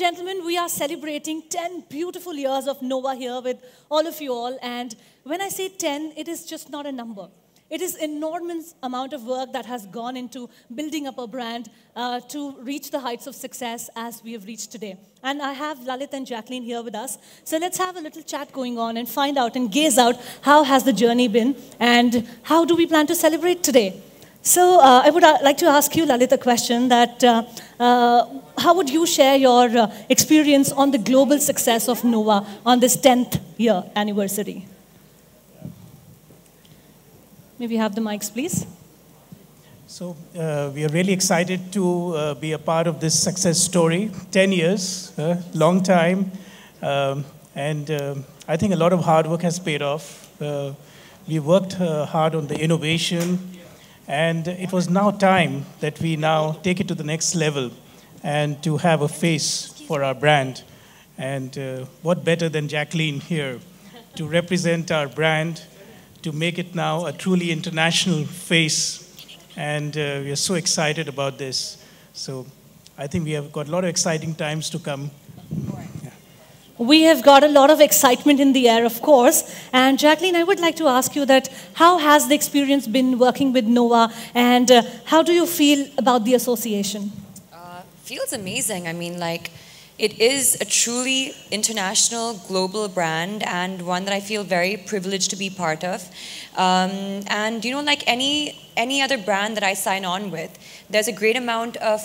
gentlemen, we are celebrating 10 beautiful years of Nova here with all of you all. And when I say 10, it is just not a number. It is enormous amount of work that has gone into building up a brand to reach the heights of success as we have reached today. And I have Lalit and Jacqueline here with us. So let's have a little chat going on and find out and gaze out how has the journey been and how do we plan to celebrate today. So I would like to ask you, Lalit, a question that how would you share your experience on the global success of Nova on this 10th year anniversary? Maybe have the mics, please. So we are really excited to be a part of this success story. 10 years, long time. And I think a lot of hard work has paid off. We worked hard on the innovation. And it was now time that we now take it to the next level and to have a face for our brand. And what better than Jacqueline here to represent our brand, to make it now a truly international face. And we are so excited about this. So I think we have got a lot of exciting times to come. We have got a lot of excitement in the air, of course. And Jacqueline, I would like to ask you that how has the experience been working with Nova and how do you feel about the association? Feels amazing. I mean, like, it is a truly international, global brand and one that I feel very privileged to be part of. And, you know, like any other brand that I sign on with, there's a great amount of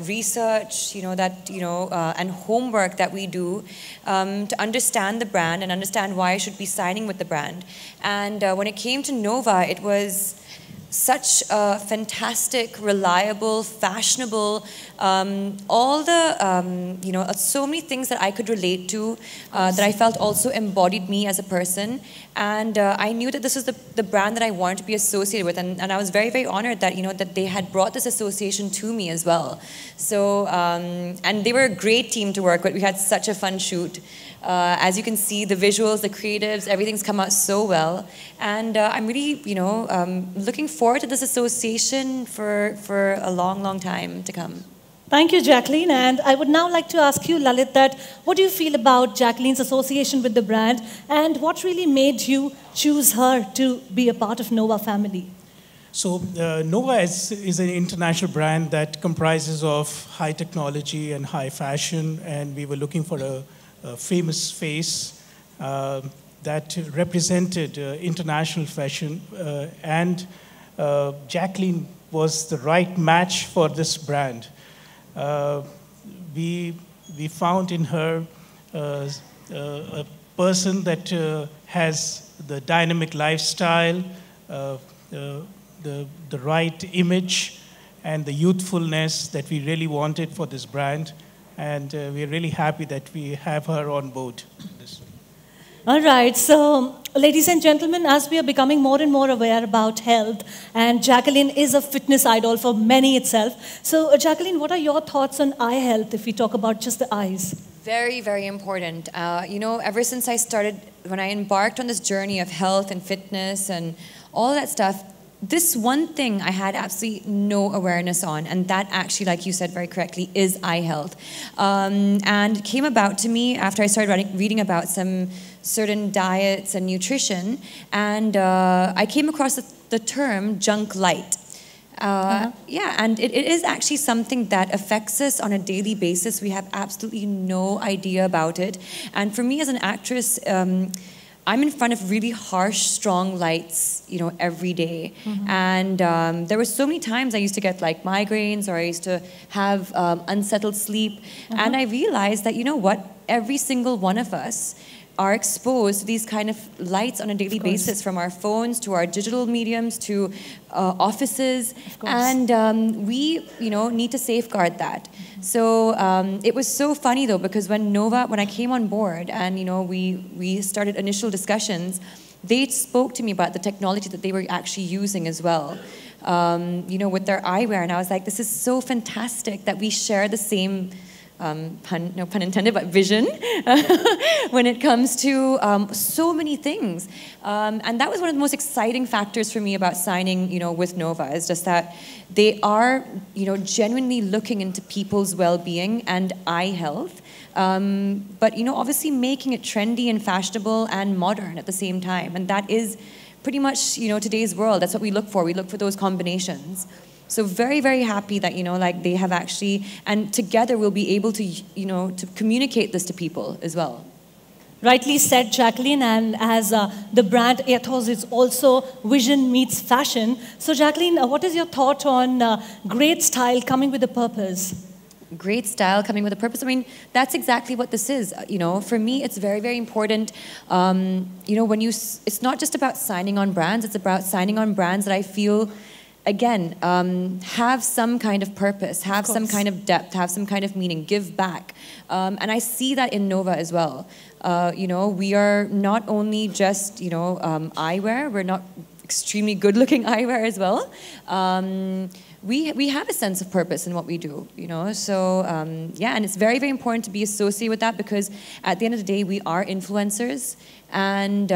research, and homework that we do to understand the brand and understand why I should be signing with the brand. And when it came to Nova, it was such a fantastic, reliable, fashionable, all the, so many things that I could relate to that I felt also embodied me as a person. And I knew that this was the brand that I wanted to be associated with. And I was very, very honored that, that they had brought this association to me as well. So, and they were a great team to work with. We had such a fun shoot. As you can see, the visuals, the creatives, everything's come out so well. And I'm really, looking forward to this association for a long, long time to come. Thank you, Jacqueline. And I would now like to ask you, Lalit, that what do you feel about Jacqueline's association with the brand and what really made you choose her to be a part of Nova family? So Nova is an international brand that comprises of high technology and high fashion. And we were looking for a famous face that represented international fashion. And Jacqueline was the right match for this brand. We found in her a person that has the dynamic lifestyle, the right image, and the youthfulness that we really wanted for this brand. And we're really happy that we have her on board. All right, so ladies and gentlemen, as we are becoming more and more aware about health, and Jacqueline is a fitness idol for many itself. So Jacqueline, what are your thoughts on eye health if we talk about just the eyes? Very, very important. Ever since when I embarked on this journey of health and fitness and all that stuff, this one thing I had absolutely no awareness on, and that actually, like you said very correctly, is eye health. And it came about to me after I started reading about some certain diets and nutrition, and I came across the term junk light. Yeah, and it is actually something that affects us on a daily basis. We have absolutely no idea about it. And for me as an actress, I'm in front of really harsh, strong lights, every day. Mm-hmm. And there were so many times I used to get like migraines or I used to have unsettled sleep. Mm-hmm. And I realized that, every single one of us are exposed to these kind of lights on a daily basis, from our phones to our digital mediums to offices, and we need to safeguard that. Mm-hmm. So it was so funny though, because when I came on board and we started initial discussions, they spoke to me about the technology that they were actually using as well, with their eyewear, and I was like, this is so fantastic that we share the same no pun intended, but vision when it comes to so many things. And that was one of the most exciting factors for me about signing, with Nova, is just that they are, genuinely looking into people's well-being and eye health. but obviously making it trendy and fashionable and modern at the same time. And that is pretty much today's world. That's what we look for. We look for those combinations. So very, very happy that like they have actually, and together we'll be able to to communicate this to people as well. Rightly said, Jacqueline, and as the brand ethos is also vision meets fashion. So Jacqueline, what is your thought on great style coming with a purpose? Great style coming with a purpose. I mean, that's exactly what this is. For me, it's very, very important. When it's not just about signing on brands, it's about signing on brands that I feel, again, have some kind of purpose, have some kind of depth, have some kind of meaning, give back. And I see that in Nova as well. We are not only just, eyewear, we're not extremely good-looking eyewear as well. We have a sense of purpose in what we do, So, yeah, and it's very, very important to be associated with that because at the end of the day, we are influencers and,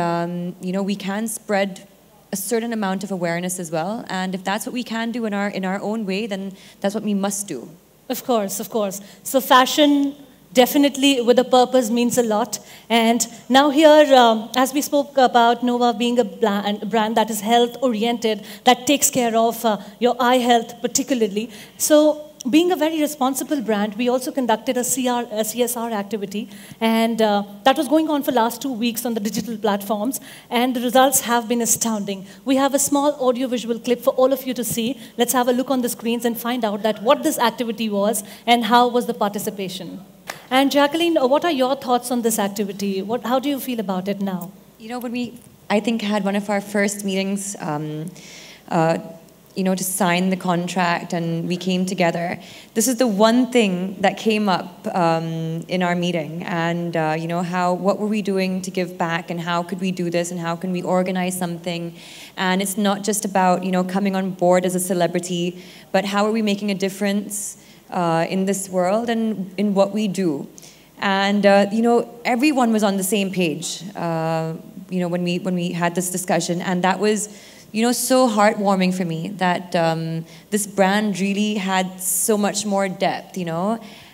we can spread a certain amount of awareness as well. And if that's what we can do in our own way, then that's what we must do. Of course, of course. So fashion definitely with a purpose means a lot. And now here, as we spoke about Nova being a brand that is health-oriented, that takes care of your eye health particularly. So being a very responsible brand, we also conducted a CSR activity, and that was going on for last 2 weeks on the digital platforms, and the results have been astounding. We have a small audio-visual clip for all of you to see. Let's have a look on the screens and find out that what this activity was and how was the participation. And Jacqueline, what are your thoughts on this activity? How do you feel about it now? When we, I think, had one of our first meetings, to sign the contract, and we came together. This is the one thing that came up in our meeting, and what were we doing to give back, and how could we do this, and how can we organize something? And it's not just about coming on board as a celebrity, but how are we making a difference in this world and in what we do? And everyone was on the same page. When we had this discussion, and that was so heartwarming for me that this brand really had so much more depth,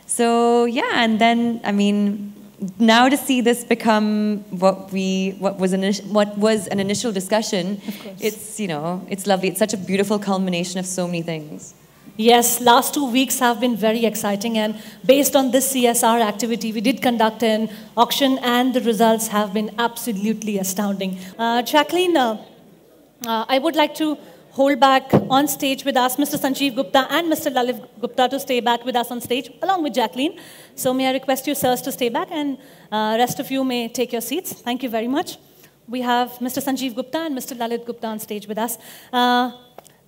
So yeah, and then I mean, now to see this become what was an initial discussion, it's lovely. It's such a beautiful culmination of so many things. Yes, last 2 weeks have been very exciting, and based on this CSR activity, we did conduct an auction, and the results have been absolutely astounding. Jacqueline, I would like to hold back on stage with us Mr. Sanjeev Gupta and Mr. Lalit Gupta to stay back with us on stage, along with Jacqueline. So may I request you, sirs, to stay back, and rest of you may take your seats. Thank you very much. We have Mr. Sanjeev Gupta and Mr. Lalit Gupta on stage with us.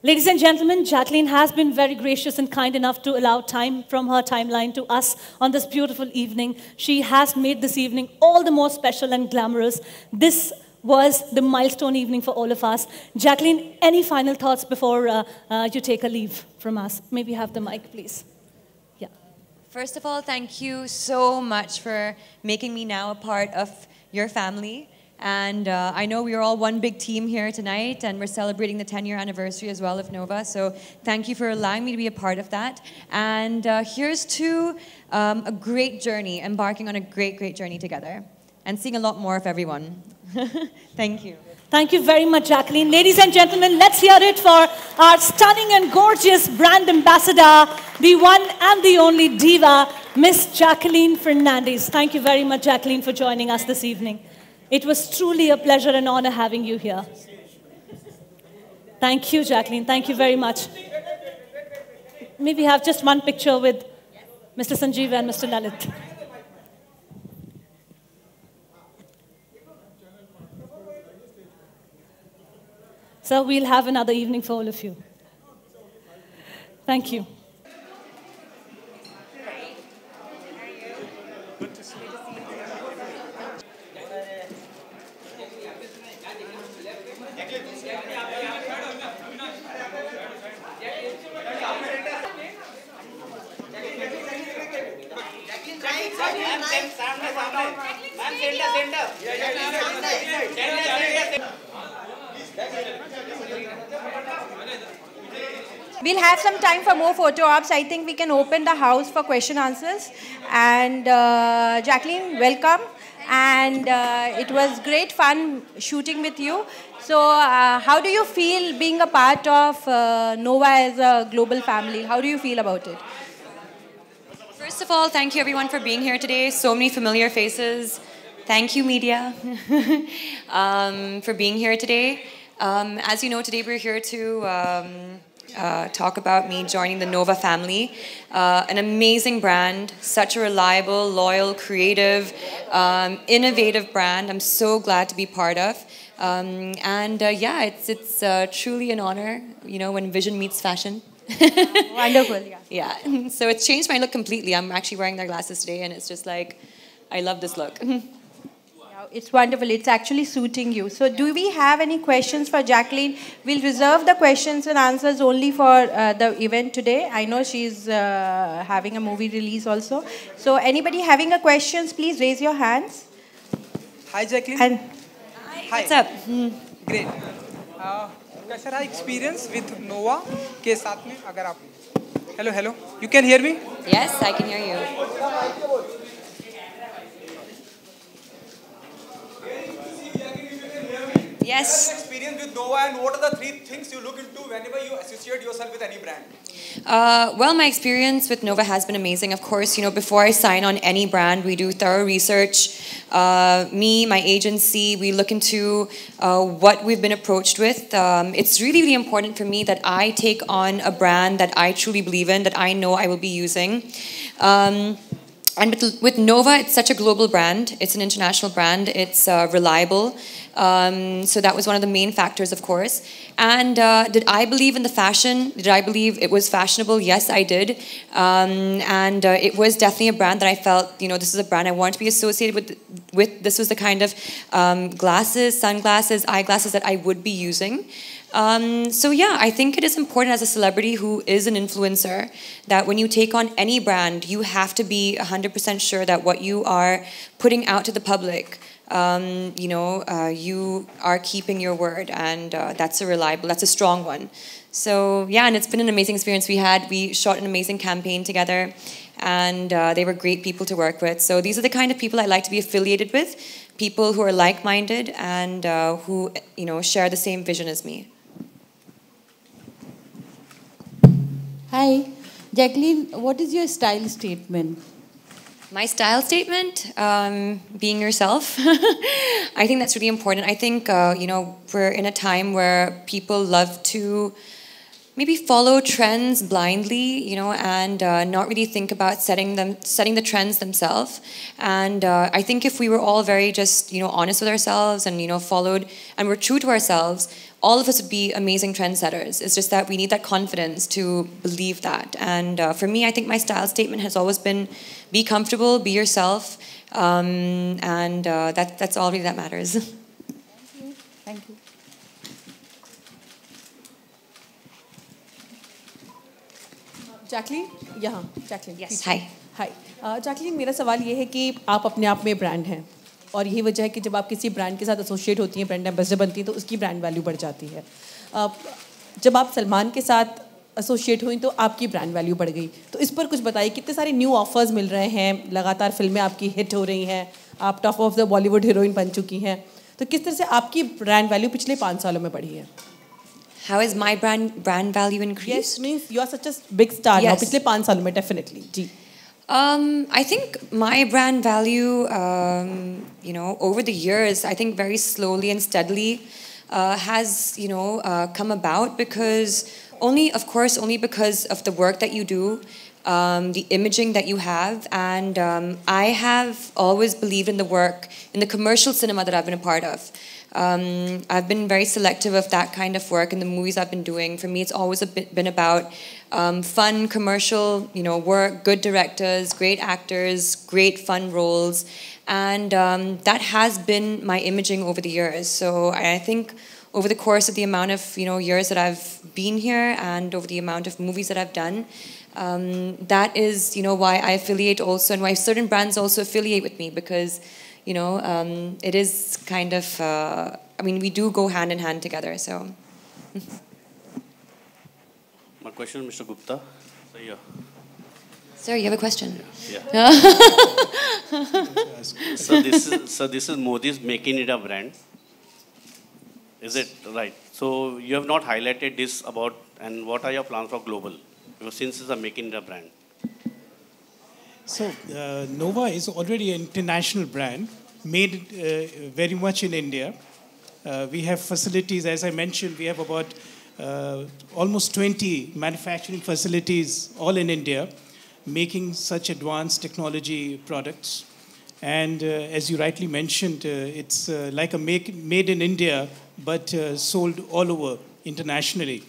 Ladies and gentlemen, Jacqueline has been very gracious and kind enough to allow time from her timeline to us on this beautiful evening. She has made this evening all the more special and glamorous. This was the milestone evening for all of us. Jacqueline, any final thoughts before you take a leave from us? Maybe have the mic, please. Yeah. First of all, thank you so much for making me now a part of your family. And I know we are all one big team here tonight, and we're celebrating the 10-year anniversary as well of Nova. So thank you for allowing me to be a part of that. And here's to a great journey, embarking on a great, great journey together, and seeing a lot more of everyone. Thank you. Thank you very much, Jacqueline. Ladies and gentlemen, let's hear it for our stunning and gorgeous brand ambassador, the one and the only diva, Miss Jacqueline Fernandez. Thank you very much, Jacqueline, for joining us this evening. It was truly a pleasure and honor having you here. Thank you, Jacqueline. Thank you very much. Maybe have just one picture with Mr. Sanjeev and Mr. Lalit. So we'll have another evening for all of you. Thank you. we'll have some time for more photo ops. I think we can open the house for question answers. And Jacqueline, welcome. And it was great fun shooting with you. So how do you feel being a part of Nova as a global family? How do you feel about it? First of all, thank you everyone for being here today. So many familiar faces. Thank you, media, for being here today. As you know, today we're here to talk about me joining the Nova family. An amazing brand, such a reliable, loyal, creative, innovative brand I'm so glad to be part of. Yeah, it's truly an honor, you know, when vision meets fashion. Wonderful, yeah. Yeah, so it's changed my look completely. I'm actually wearing their glasses today, and it's just like, I love this look. Yeah, it's wonderful. It's actually suiting you. So do we have any questions for Jacqueline? We'll reserve the questions and answers only for the event today. I know she's having a movie release also. So anybody having a questions, please raise your hands. Hi, Jacqueline. And Hi. What's up? Great. कैसा रहा experience with Nova के साथ में अगर आप hello you can hear me? Yes, I can hear you. Yes. Experience with Nova, and what are the 3 things you look into whenever you associate yourself with any brand? Well, my experience with Nova has been amazing. Of course, you know, before I sign on any brand, we do thorough research. Me, my agency, we look into what we've been approached with. It's really, really important for me that I take on a brand that I truly believe in, that I know I will be using. And with Nova, it's such a global brand. It's an international brand. It's reliable. So that was one of the main factors, of course. And did I believe in the fashion? Did I believe it was fashionable? Yes, I did. It was definitely a brand that I felt, you know, this is a brand I want to be associated with. This was the kind of glasses, sunglasses, eyeglasses that I would be using. So yeah, I think it is important as a celebrity who is an influencer that when you take on any brand, you have to be 100% sure that what you are putting out to the public, you are keeping your word, and that's a strong one. So yeah, and it's been an amazing experience. We shot an amazing campaign together, and they were great people to work with. So these are the kind of people I like to be affiliated with, people who are like-minded and who, you know, share the same vision as me. Hi, Jacqueline, what is your style statement? My style statement, being yourself. I think that's really important. I think, we're in a time where people love to maybe follow trends blindly, and not really think about setting the trends themselves. And I think if we were all very just, honest with ourselves and, followed and were true to ourselves, all of us would be amazing trendsetters. It's just that we need that confidence to believe that. And for me, I think my style statement has always been be comfortable, be yourself, and that's all really that matters. Thank you. Thank you. Jacqueline, यहाँ Jacqueline. Yes. Hi. Hi. Jacqueline, मेरा सवाल ये है कि आप अपने आप में ब्रांड हैं और यही वजह है कि जब आप किसी ब्रांड के साथ एसोसिएट होती हैं, ब्रांड एम्बेसडर बनती हैं, तो उसकी ब्रांड वैल्यू बढ़ जाती है. जब आप सलमान के साथ एसोसिएट हुई तो आपकी ब्रांड वैल्यू बढ़ गई. तो इस पर कुछ बताइए, कितने सारे न्यू ऑफर्स मिल रहे हैं, लगातार फिल्में आपकी हिट हो रही हैं, आप top of the Bollywood heroine बन चुकी हैं, तो किस तरह से आपकी ब्रांड वैल्यू पिछले 5 सालों में बढ़ी है? How has my brand value increased? Yes, means you are such a big star now. पिछले 5 सालों में definitely. Ji. I think my brand value, over the years, I think very slowly and steadily has, come about because only because of the work that you do, the imaging that you have, and I have always believed in the work, in the commercial cinema that I've been a part of. I've been very selective of that kind of work in the movies I've been doing. For me, it's always been about fun, commercial, work, good directors, great actors, great fun roles. And that has been my imaging over the years. So I think over the course of the amount of, years that I've been here and over the amount of movies that I've done, that is, why I affiliate also and why certain brands also affiliate with me because it is kind of, we do go hand in hand together, so. My question, Mr. Gupta. So, yeah. Sir, you have a question? Yeah. So this is Modi's Make in India brand. Is it right? So you have not highlighted this about, and what are your plans for global? Because since it's a Make in India brand. So Nova is already an international brand, made very much in India. We have facilities, as I mentioned, we have about almost 20 manufacturing facilities all in India, making such advanced technology products. And as you rightly mentioned, it's like a made in India, but sold all over internationally.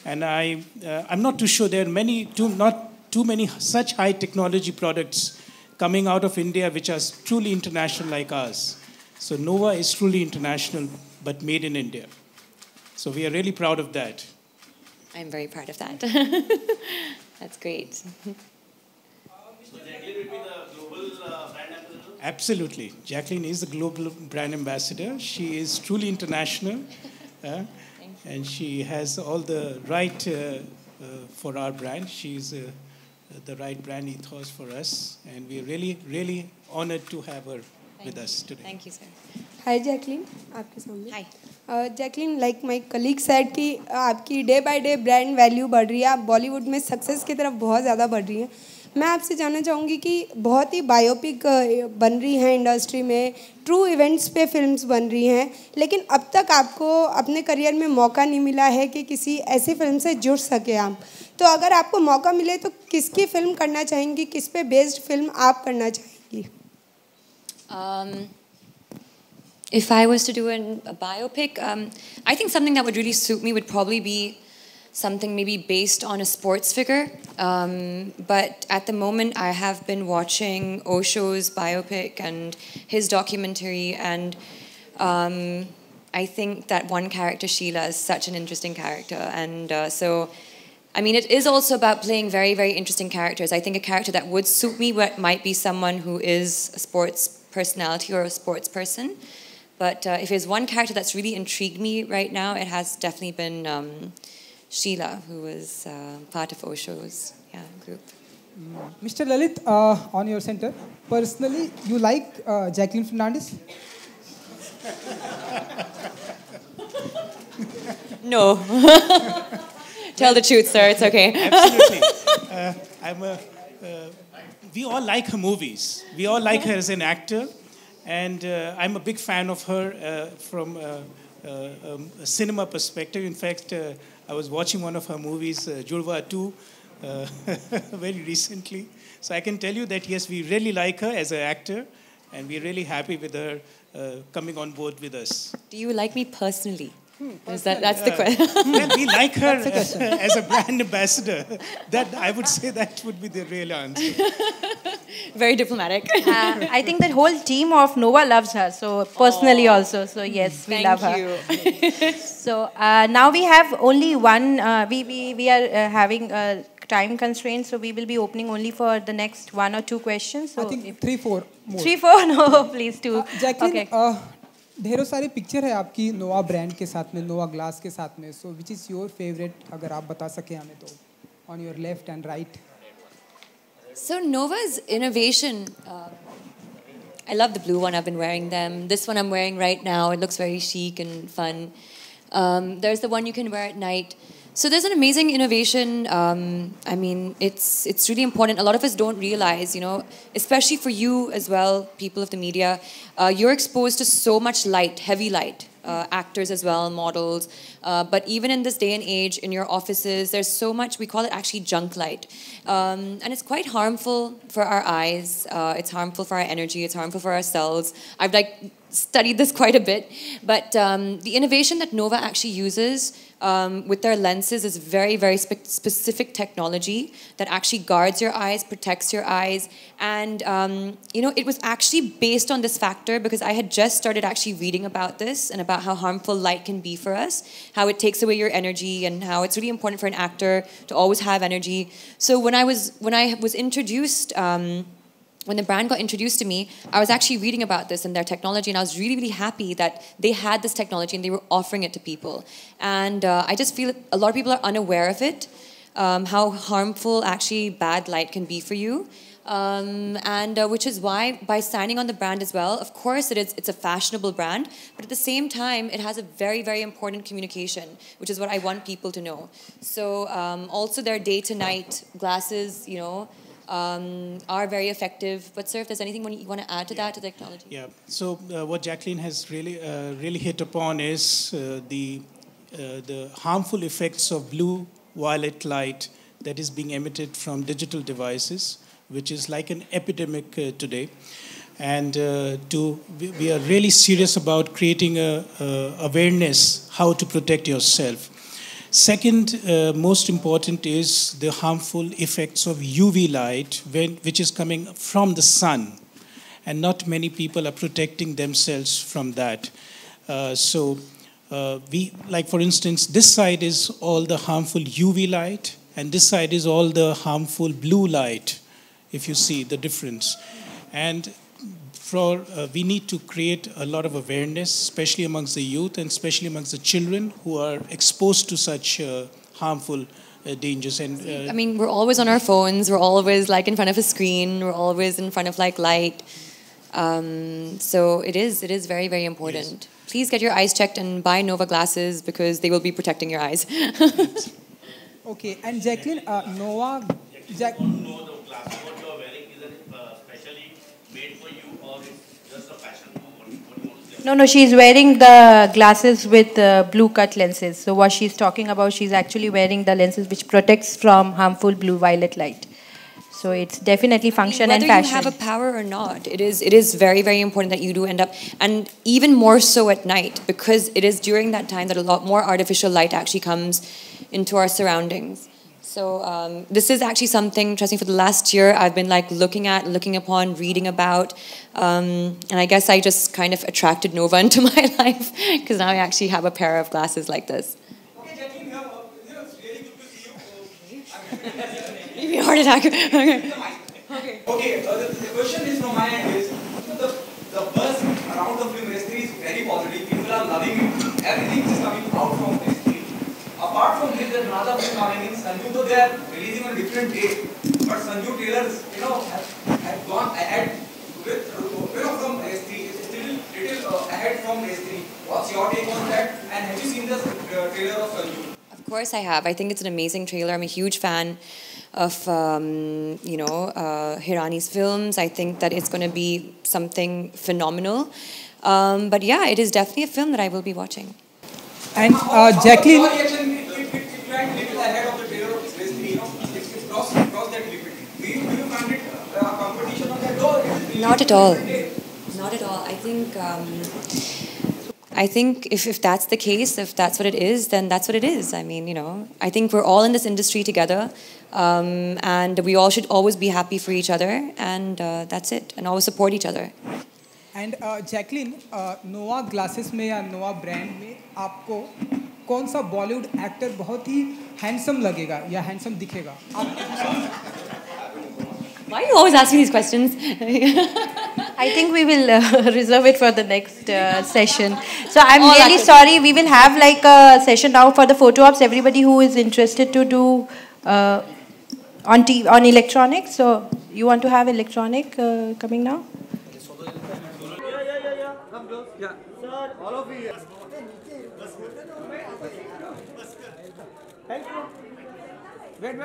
And I'm not too sure there are not too many such high technology products coming out of India which are truly international like ours. So Nova is truly international, but made in India. So we are really proud of that. I'm very proud of that. That's great. So Jacqueline will be the global brand ambassador? Absolutely. Jacqueline is the global brand ambassador. She is truly international. And she has all the right for our brand. She's the right brand ethos for us. And we're really, really honored to have her with us today. Thank you, sir. Hi, Jacqueline. आपके सामने. Hi. Jacqueline, like my colleague said कि आपकी day by day brand value बढ़ रही है, आप बॉलीवुड में success की तरफ बहुत ज़्यादा बढ़ रही हैं. मैं आपसे जानना चाहूँगी कि बहुत ही बायोपिक बन रही हैं इंडस्ट्री में, ट्रू इवेंट्स पे फिल्म्स बन रही हैं, लेकिन अब तक आपको अपने करियर में मौका नहीं मिला है कि किसी ऐसी फिल्म से जुड़ सके आप. तो अगर आपको मौका मिले तो किसकी फिल्म करना चाहेंगी, किस पे बेस्ड फिल्म आप करना चाहेंगी? If I was to do a biopic, I think something that would really suit me would probably be something maybe based on a sports figure. But at the moment, I have been watching Osho's biopic and his documentary, and I think that one character, Sheila, is such an interesting character. And so, I mean, it is also about playing very, very interesting characters. I think a character that would suit me might be someone who is a sports personality or a sports person. But if there's one character that's really intrigued me right now, it has definitely been Sheila, who was part of Osho's group. Mr. Lalit, on your center, personally, you like Jacqueline Fernandez? No. Tell the truth, sir. It's okay. Absolutely. We all like her movies. We all like her as an actor. And I'm a big fan of her from a cinema perspective. In fact, I was watching one of her movies, Juhu 2, very recently. So I can tell you that, yes, we really like her as an actor, and we're really happy with her coming on board with us. Do you like me personally? That's the question. Well, we like her as a brand ambassador. That I would say that would be the real answer. Very diplomatic. I think the whole team of Nova loves her, so personally also. So yes, we love her. Thank you. So now we have only one. We are having a time constraint, so we will be opening only for the next 1 or 2 questions. So I think 3-4 more. 3-4? No, please 2. Jacqueline, Okay. ढेरों सारे picture है आपकी नोवा brand के साथ में, नोवा glass के साथ में. सो विच इज़ योर फेवरेट, अगर आप बता सकें हमें तो, on your left and right. So Nova's innovation, I love the blue one. I've been wearing them. This one I'm wearing right now. It looks very chic and fun. There's the one you can wear at night. So there's an amazing innovation. I mean, it's really important. A lot of us don't realize, especially for you as well, people of the media, you're exposed to so much light, heavy light. Actors as well, models. But even in this day and age, in your offices, there's so much, we call it actually junk light. And it's quite harmful for our eyes. It's harmful for our energy. It's harmful for our cells. I've studied this quite a bit. But the innovation that Nova actually uses with their lenses is very, very specific technology that actually guards your eyes, protects your eyes. And, it was actually based on this factor because I had just started actually reading about this and about how harmful light can be for us, how it takes away your energy and how it's really important for an actor to always have energy. So when I was introduced, when the brand got introduced to me, I was actually reading about this and their technology, and I was really, really happy that they had this technology and they were offering it to people. And I just feel that a lot of people are unaware of it. how harmful actually bad light can be for you. Which is why by standing on the brand as well, of course it's a fashionable brand, but at the same time it has a very, very important communication, which is what I want people to know. So also their day to night glasses, are very effective. But sir, if there's anything you want to add to that, to the technology? Yeah, so what Jacqueline has really hit upon is the harmful effects of blue violet light that is being emitted from digital devices, which is like an epidemic today. And we are really serious about creating awareness how to protect yourself. Second, most important is the harmful effects of UV light, which is coming from the sun. And not many people are protecting themselves from that. Like for instance, this side is all the harmful UV light, and this side is all the harmful blue light, if you see the difference. And we need to create a lot of awareness, especially amongst the youth and especially amongst the children who are exposed to such harmful dangers. And I mean, we're always on our phones, we're always like in front of a screen, we're always in front of like light. So it is very, very important. Yes. Please get your eyes checked and buy Nova glasses because they will be protecting your eyes. Okay, and Jacqueline, Nova... You know the glasses, what you are wearing, is it specially made for you or it's just a fashion? What do you want to say? No, she's wearing the glasses with blue cut lenses. So what she's talking about, she's actually wearing the lenses which protects from harmful blue violet light. So it's definitely function and fashion. Whether you have a power or not, it is very, very important that you do end up, and even more so at night, because it is during that time that a lot more artificial light actually comes into our surroundings. So this is actually something, trust me, for the last year I've been like looking upon, reading about, and I guess I just kind of attracted Nova into my life because now I actually have a pair of glasses like this. Okay, Jacqueline, it's really good to see you. Give me a heart attack. Okay. Okay, the question is from my end is, the buzz around the film industry is very positive. People are loving it. Everything is coming out from this. Apart from this, there's another film coming in Sanju, though they are releasing on a different date. But Sanju trailers, have gone ahead with, from S3. It's still little ahead from S3. What's your take on that? And have you seen the trailer of Sanju? Of course I have. I think it's an amazing trailer. I'm a huge fan of, Hirani's films. I think that it's going to be something phenomenal. But yeah, it is definitely a film that I will be watching. And Jacqueline... Not at all. Not at all. I think if that's the case, if that's what it is, then that's what it is. I mean, I think we're all in this industry together, and we all should always be happy for each other, and that's it, and always support each other. And Jacqueline, Nova glasses में या Nova brand में आपको कौन सा Bollywood actor बहुत ही handsome लगेगा या handsome दिखेगा? Why are you always asking these questions? I think we will reserve it for the next session. So I'm really sorry. We will have like a session now for the photo ops. Everybody who is interested to do on electronics. So you want to have electronic coming now? Yeah. Sir, all of you. Thank you. Wait.